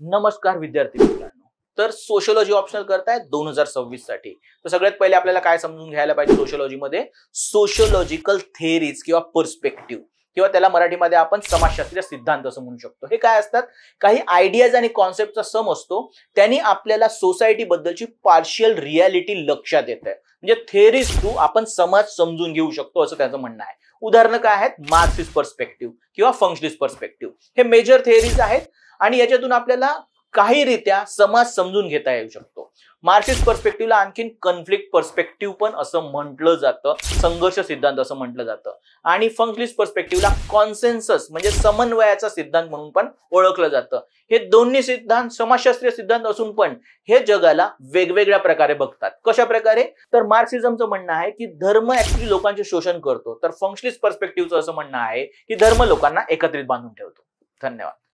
नमस्कार विद्यार्थी मित्रांनो. तर सोशियोलॉजी ऑप्शनल करताय 2026 साठी. तर सगळ्यात पहिले आपल्याला काय समजून घ्यायला पाहिजे सोशियोलॉजी मध्ये? सोशियोलॉजिकल थेअरीज किंवा पर्स्पेक्टिव्ह किंवा त्याला मराठीमध्ये आपण समाजशास्त्रीय सिद्धांत असं म्हणू शकतो. हे काय असतात? काही आयडियाज आणि कॉन्सेप्टचा सम असतो. त्यांनी आपल्याला सोसायटी बद्दलची पार्शियल रियालिटी लक्षात येते. म्हणजे थेअरीज थ्रू आपण समाज समजून घेऊ शकतो असं त्याचं म्हणणं आहे. उदाहरणं काय आहेत? मार्क्सिस्ट पर्स्पेक्टिव्ह किंवा फंक्शनिस्ट पर्स्पेक्टिव्ह हे मेजर थेअरीज आहेत आणि याच्यातून आपल्याला काही रीत्या समाज समजून घेता येऊ शकतो. मार्क्सिस्ट पर्स्पेक्टिव्हला आणखीन कन्फ्लिक्ट पर्स्पेक्टिव्ह पण असं म्हटलं जातं, संघर्ष सिद्धांत असं म्हटलं जातं. आणि फंक्शनिस्ट पर्स्पेक्टिव्हला कॉन्सेन्सस म्हणजे समन्वयाचा सिद्धांत म्हणून पण ओळखलं जातं. हे दोन्ही सिद्धांत समाजशास्त्रीय सिद्धांत असून पण हे जगाला वेगवेगळ्या प्रकारे बघतात. कशा प्रकारे? तर मार्क्सिझमचं म्हणणं आहे की धर्म ऍक्च्युली लोकांचे शोषण करतो, तर फंक्शनिस्ट पर्स्पेक्टिव्हचं असं म्हणणं आहे की धर्म लोकांना एकत्रित बांधून ठेवतो. धन्यवाद.